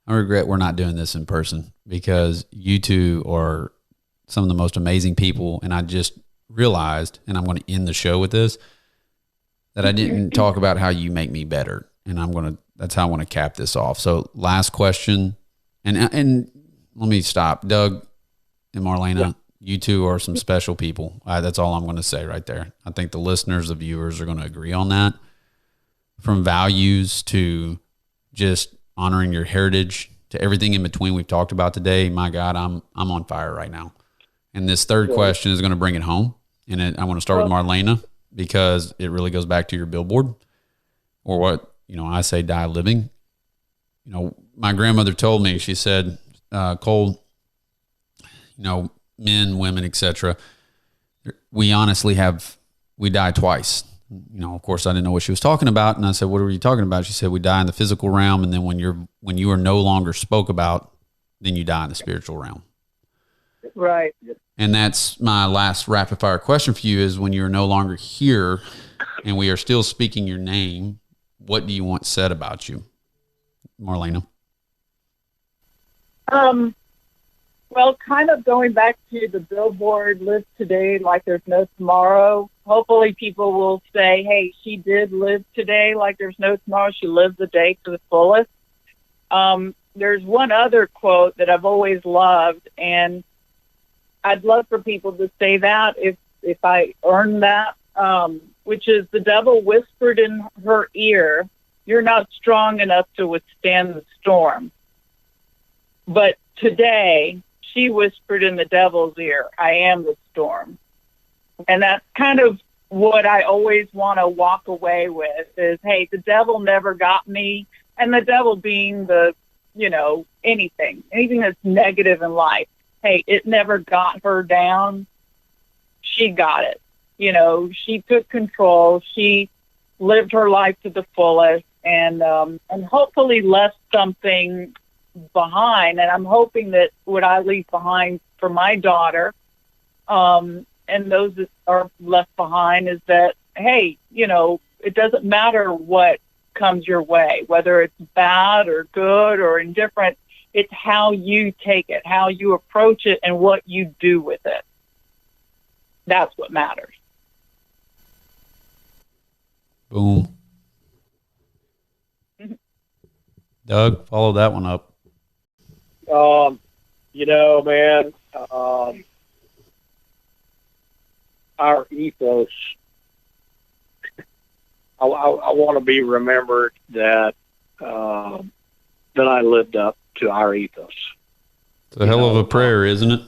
I regret we're not doing this in person, because you two are some of the most amazing people. And I just realized, and I'm going to end the show with this, that I didn't talk about how you make me better. And that's how I want to cap this off. So last question, and let me stop. Doug and Marlena, yeah. You two are some special people. That's all I'm going to say right there. I think the listeners, the viewers are going to agree on that. From values to just honoring your heritage to everything in between we've talked about today. My God, I'm on fire right now. And this third question is going to bring it home. And I want to start with Marlena, because it really goes back to your billboard, or what, I say die living. My grandmother told me, she said, Cole, men, women, etc. We honestly we die twice. Of course I didn't know what she was talking about. And I said, what are you talking about? She said, we die in the physical realm. And then when you are no longer spoke about, then you die in the spiritual realm. Right. And that's my last rapid fire question for you, is when you're no longer here and we are still speaking your name, what do you want said about you? Marlena. Well, kind of going back to the billboard, live today like there's no tomorrow. Hopefully people will say, hey, she did live today like there's no tomorrow. She lived the day to the fullest. There's one other quote that I've always loved, and I'd love for people to say that if I earn that, which is, the devil whispered in her ear, you're not strong enough to withstand the storm. But today, she whispered in the devil's ear, I am the storm. And that's kind of what I always want to walk away with is, hey, the devil never got me. And the devil being anything that's negative in life. Hey, it never got her down. She got it. She took control. She lived her life to the fullest, and hopefully left something behind. And I'm hoping that what I leave behind for my daughter, and those that are left behind, is that, hey, it doesn't matter what comes your way, whether it's bad or good or indifferent. It's how you take it, how you approach it, and what you do with it. That's what matters. Boom. Doug, follow that one up. Man, our ethos, I want to be remembered that I lived up to our ethos. It's a hell of a prayer, isn't it?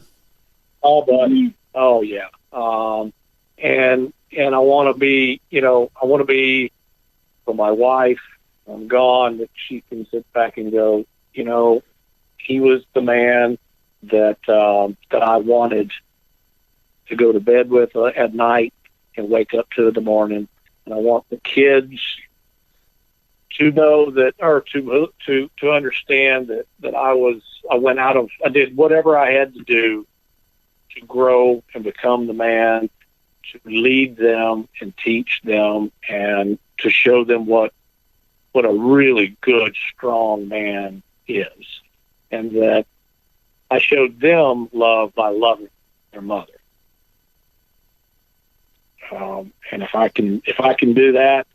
Oh, buddy. Oh, yeah. And I want to be, for my wife, I'm gone, that she can sit back and go, he was the man that I wanted to go to bed with at night and wake up to in the morning. And I want the kids to know that, or to understand that I did whatever I had to do to grow and become the man, to lead them and teach them, and to show them what a really good, strong man is. And that I showed them love by loving their mother. And if I can do that,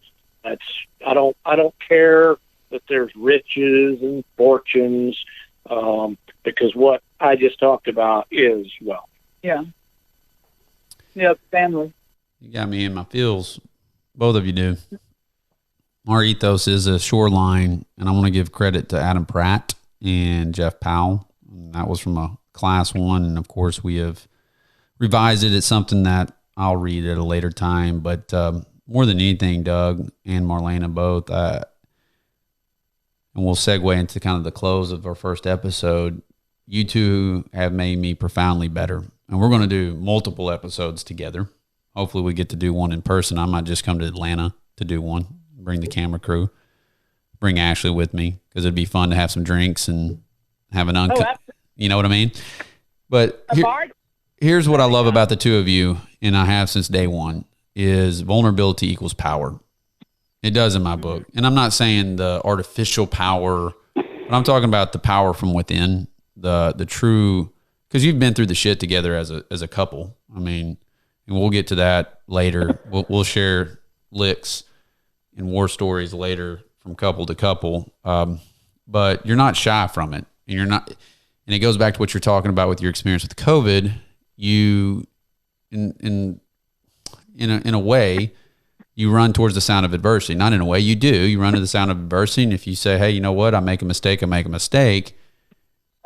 I don't care that there's riches and fortunes, because what I just talked about is wealth. Yeah. Yep, family. You got me in my feels. Both of you do. Our ethos is a shoreline, and I want to give credit to Adam Pratt and Jeff Powell. And that was from a class 1, and of course we have revised it. It's something that I'll read at a later time, but more than anything, Doug and Marlena both, and we'll segue into kind of the close of our first episode. You two have made me profoundly better, and we're going to do multiple episodes together. Hopefully we get to do one in person. I might just come to Atlanta to do one, bring the camera crew, bring Ashley with me, because it'd be fun to have some drinks and have an you know what I mean? But here's what I love about the two of you, and I have since day one, is vulnerability equals power. It does in my book. And I'm not saying the artificial power, but I'm talking about the power from within, the true, because you've been through the shit together as a couple. I mean, and we'll get to that later. We'll share licks and war stories later from couple to couple. But you're not shy from it. And you're not, and it goes back to what you're talking about with your experience with COVID. You, in a way, you run towards the sound of adversity. Not in a way, you do. You run to the sound of adversity. And if you say, hey, you know what? I make a mistake,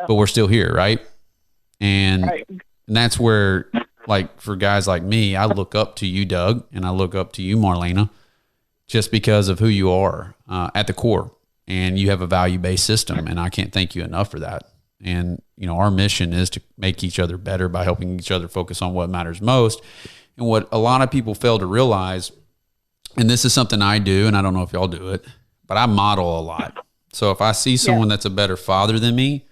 but we're still here, right? And that's where, like, for guys like me, I look up to you, Doug, and I look up to you, Marlena, just because of who you are at the core. And you have a value-based system, and I can't thank you enough for that. And, you know, our mission is to make each other better by helping each other focus on what matters most. And what a lot of people fail to realize, and this is something I do, and I don't know if y'all do it, but I model a lot. So if I see someone that's a better father than me,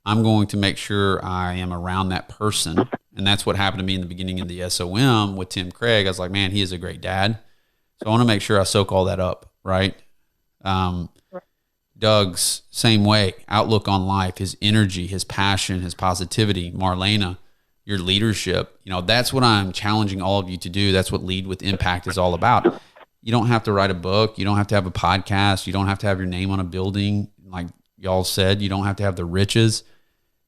I'm going to make sure I am around that person. And that's what happened to me in the beginning of the SOM with Tim Craig. I was like, man, he is a great dad. So I want to make sure I soak all that up, right? Doug's same way, outlook on life, his energy, his passion, his positivity. Marlena, your leadership, you know, that's what I'm challenging all of you to do. That's what Lead with Impact is all about. You don't have to write a book. You don't have to have a podcast. You don't have to have your name on a building. Like y'all said, you don't have to have the riches.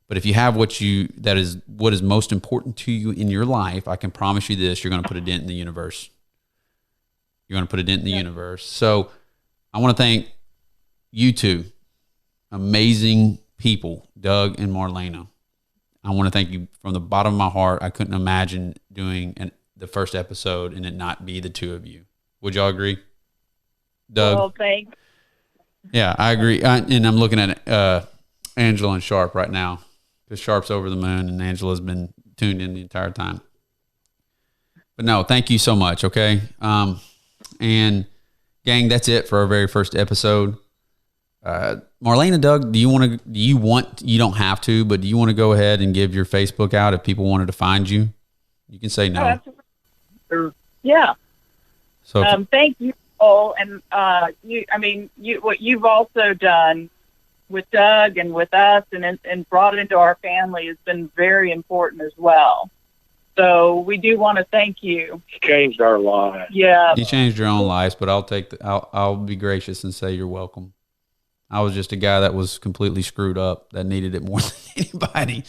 But if you have what is most important to you in your life, I can promise you this, you're going to put a dent in the universe. You're going to put a dent in the universe. So I want to thank you two, amazing people, Doug and Marlena. I want to thank you from the bottom of my heart. I couldn't imagine doing the first episode and it not be the two of you. Would y'all agree? Doug? Well, thanks. Yeah, I agree. And I'm looking at Angela and Sharp right now, because Sharp's over the moon and Angela's been tuned in the entire time. But no, thank you so much, okay? And gang, that's it for our very first episode. Marlena, Doug, you don't have to, but do you want to go ahead and give your Facebook out if people wanted to find you? You can say no. Yeah. So thank you all. And, what you've also done with Doug and with us and brought into our family has been very important as well. So we do want to thank you. He changed our lives. Yeah. You changed your own lives, but I'll be gracious and say you're welcome. I was just a guy that was completely screwed up that needed it more than anybody.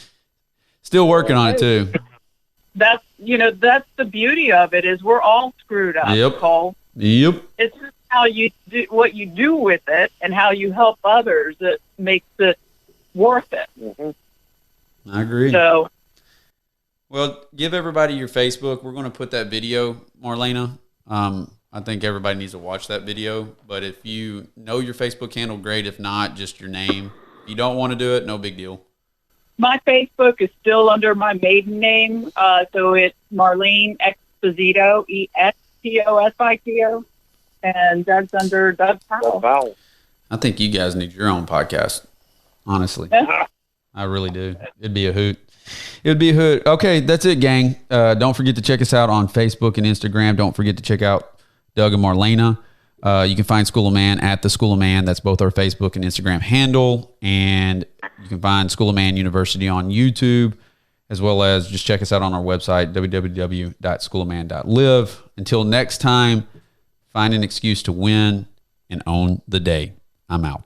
Still working on it too. That's the beauty of it, is we're all screwed up, Cole. Yep. It's just how you do what you do with it and how you help others that makes it worth it. Mm-hmm. I agree. So, well, give everybody your Facebook. We're going to put that video, Marlena. I think everybody needs to watch that video. But if you know your Facebook handle, great. If not, just your name. If you don't want to do it, no big deal. my Facebook is still under my maiden name. So it's Marlene Exposito, Exposito. And Doug's under Doug Powell. I think you guys need your own podcast, honestly. I really do. It'd be a hoot. Okay, that's it, gang. Don't forget to check us out on Facebook and Instagram. Don't forget to check out Doug and Marlena. You can find School of Man at the School of Man. That's both our Facebook and Instagram handle. And you can find School of Man University on YouTube, as well as just check us out on our website, www.schoolofman.live. Until next time, find an excuse to win and own the day. I'm out.